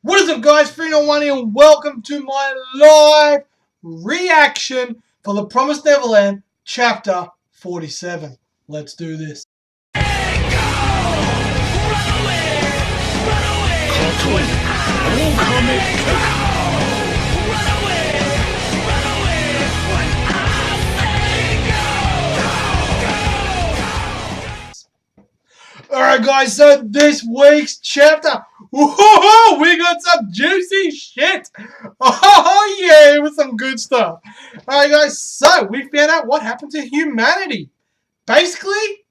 What is up, guys? 301 here, and welcome to my live reaction for The Promised Neverland, Chapter 47. Let's do this. Alright, guys, so this week's chapter, whoa, we got some juicy shit. Oh, yeah, it was some good stuff. Alright, guys, so we found out what happened to humanity. Basically,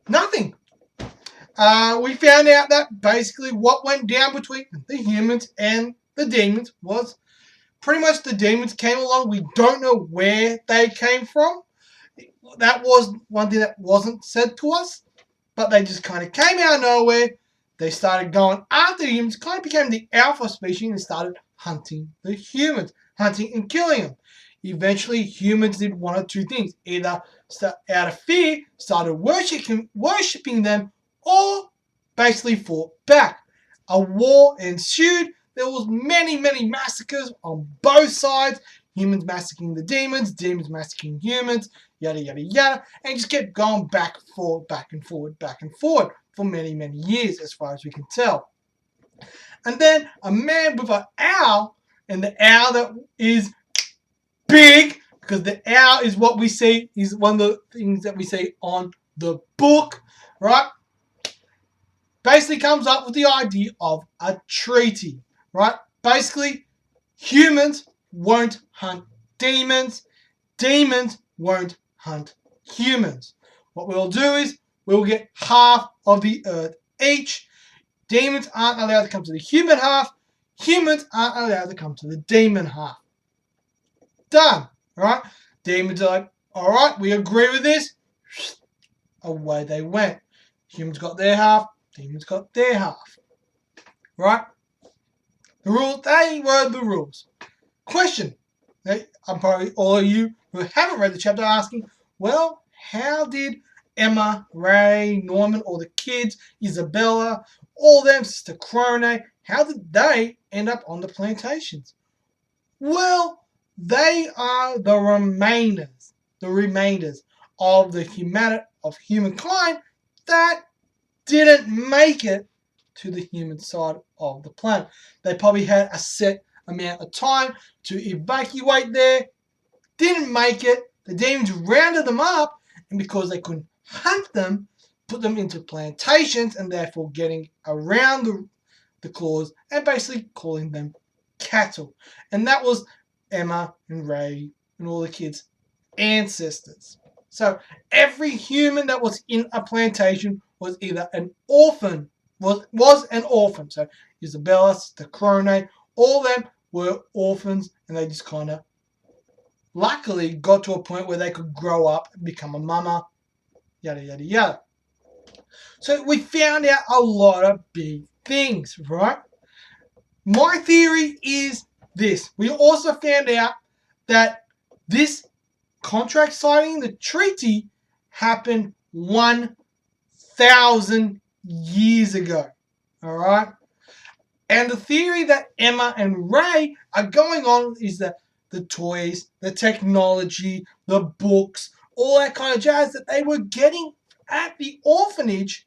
nothing. We found out that basically what went down between the humans and the demons was pretty much the demons came along. We don't know where they came from. That was one thing that wasn't said to us. But they just kind of came out of nowhere. They started going after the humans, kind of became the alpha species and started hunting the humans, hunting and killing them. Eventually, humans did one or two things. Either out of fear, started worshipping them, or basically fought back. A war ensued. There was many massacres on both sides. Humans massacring the demons, demons massacring humans, yada yada yada, and just kept going back and forth, back and forward for many years, as far as we can tell. And then a man with an owl, and the owl that is big, because the owl is what we see, is one of the things that we see on the book, right? Basically comes up with the idea of a treaty, right? Basically, humans won't hunt demons. Demons won't hunt humans. What we'll do is we'll get half of the earth each. Demons aren't allowed to come to the human half. Humans aren't allowed to come to the demon half. Done. Right? Demons are like, alright, we agree with this. Away they went. Humans got their half. Demons got their half. Right? The rules, they were the rules. Question. I'm probably all of you who haven't read the chapter asking, well, how did Emma, Ray, Norman, all the kids, Isabella, all them, Sister Crone, how did they end up on the plantations? Well, they are the remainders of humankind that didn't make it to the human side of the planet. They probably had a set amount of time to evacuate there, didn't make it. The demons rounded them up, and because they couldn't hunt them, put them into plantations, and therefore getting around the claws and basically calling them cattle. And that was Emma and Ray and all the kids' ancestors. So every human that was in a plantation was either an orphan, was an orphan. So Isabella, the Crone, all them were orphans, and they just kind of luckily got to a point where they could grow up and become a mama, yada yada yada. So we found out a lot of big things, right? My theory is this. We also found out that this contract signing, the treaty, happened 1,000 years ago. Alright? And the theory that Emma and Ray are going on is that the toys, the technology, the books, all that kind of jazz that they were getting at the orphanage,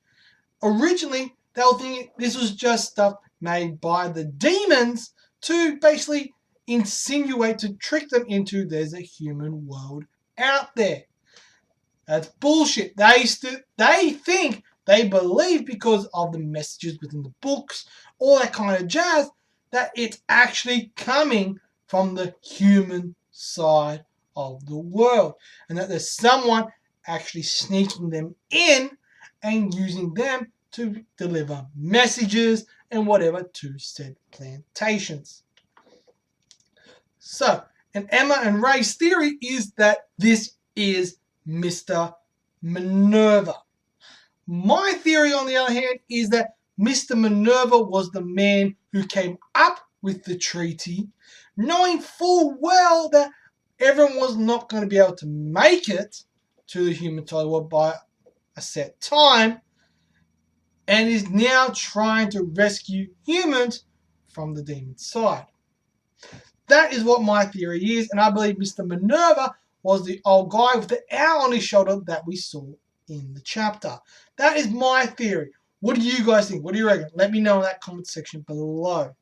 originally they were thinking this was just stuff made by the demons to basically insinuate, to trick them into there's a human world out there. That's bullshit. They think, they believe, because of the messages within the books, all that kind of jazz, that it's actually coming from the human side of the world, and that there's someone actually sneaking them in and using them to deliver messages and whatever to said plantations. So, and Emma and Ray's theory is that this is Mr. Minerva. My theory, on the other hand, is that Mr. Minerva was the man who came up with the treaty, knowing full well that everyone was not going to be able to make it to the human side world by a set time, and is now trying to rescue humans from the demon side. That is what my theory is, and I believe Mr. Minerva was the old guy with the owl on his shoulder that we saw in the chapter. That is my theory. What do you guys think? What do you reckon? Let me know in that comment section below.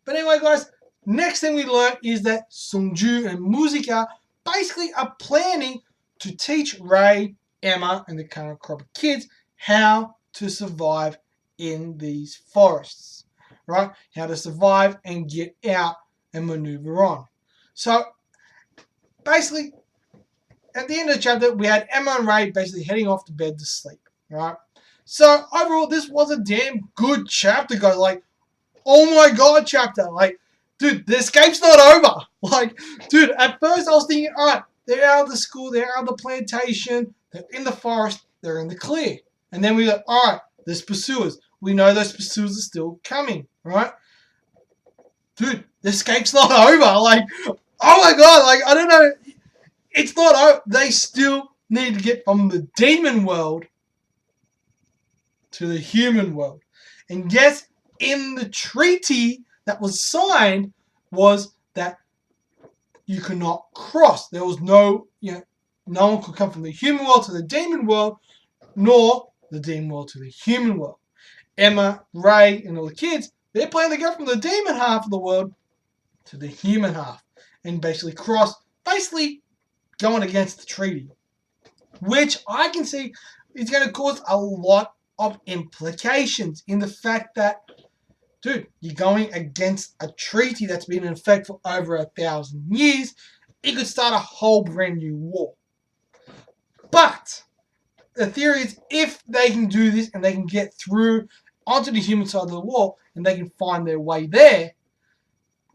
But anyway, guys, next thing we learned is that Sungju and Musica basically are planning to teach Ray, Emma, and the current crop of kids how to survive in these forests, right? How to survive and get out and maneuver on. So, basically, at the end of the chapter, we had Emma and Ray basically heading off to bed to sleep, right? So, overall, this was a damn good chapter, guys. Like, oh my god, chapter. Like, dude, the escape's not over. Like, dude, at first I was thinking, alright, they're out of the school, they're out of the plantation, they're in the forest, they're in the clear. And then we go, alright, there's pursuers. We know those pursuers are still coming, right? Dude, the escape's not over. Like, oh my god, like, I don't know. It's not over. They still need to get from the demon world to the human world. And yes, in the treaty that was signed was that you could not cross. There was no, no one could come from the human world to the demon world, nor the demon world to the human world. Emma, Ray, and all the kids, they're planning to go from the demon half of the world to the human half and basically cross, basically going against the treaty, which I can see is going to cause a lot of implications in the fact that, dude, you're going against a treaty that's been in effect for over 1,000 years. It could start a whole brand new war. But the theory is if they can do this and they can get through onto the human side of the wall and they can find their way there,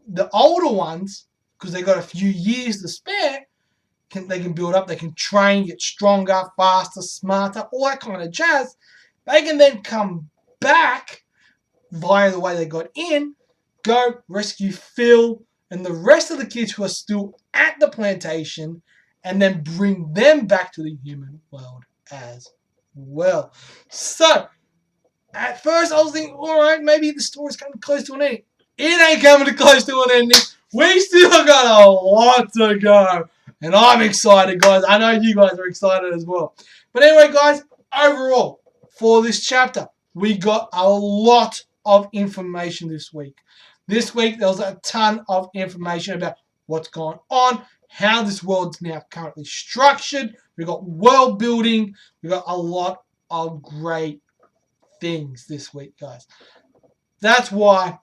the older ones, because they've got a few years to spare, they can build up, they can train, get stronger, faster, smarter, all that kind of jazz. They can then come back via the way they got in, go rescue Phil and the rest of the kids who are still at the plantation, and then bring them back to the human world as well. So, at first I was thinking, alright, maybe the story's coming close to an end. It ain't coming close to an ending. We still got a lot to go. And I'm excited, guys. I know you guys are excited as well. But anyway, guys, overall, for this chapter, we got a lot of information this week. This week, there was a ton of information about what's going on, how this world's now currently structured. We got world building. We got a lot of great things this week, guys. That's why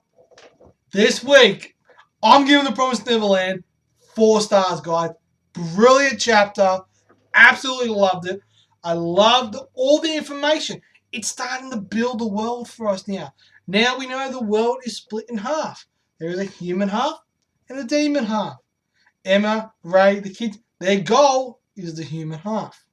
this week, I'm giving The Promised Neverland 4 stars, guys. Brilliant chapter. Absolutely loved it. I loved all the information. It's starting to build the world for us now. Now we know the world is split in half. There is a human half and a demon half. Emma, Ray, the kids, their goal is the human half.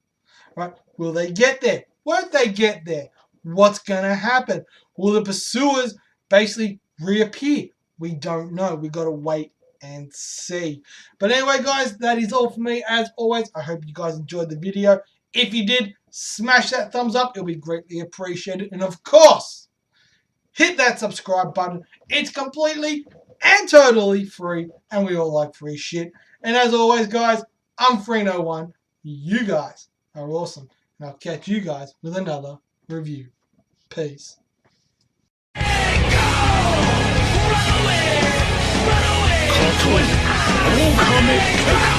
Right? Will they get there? Won't they get there? What's going to happen? Will the pursuers basically reappear? We don't know. We've got to wait and see. But anyway, guys, that is all for me. As always, I hope you guys enjoyed the video. If you did, smash that thumbs up. It'll be greatly appreciated. And of course, hit that subscribe button. It's completely and totally free. And we all like free shit. And as always, guys, I'm Free01. You guys are awesome. And I'll catch you guys with another review. Peace. Run away!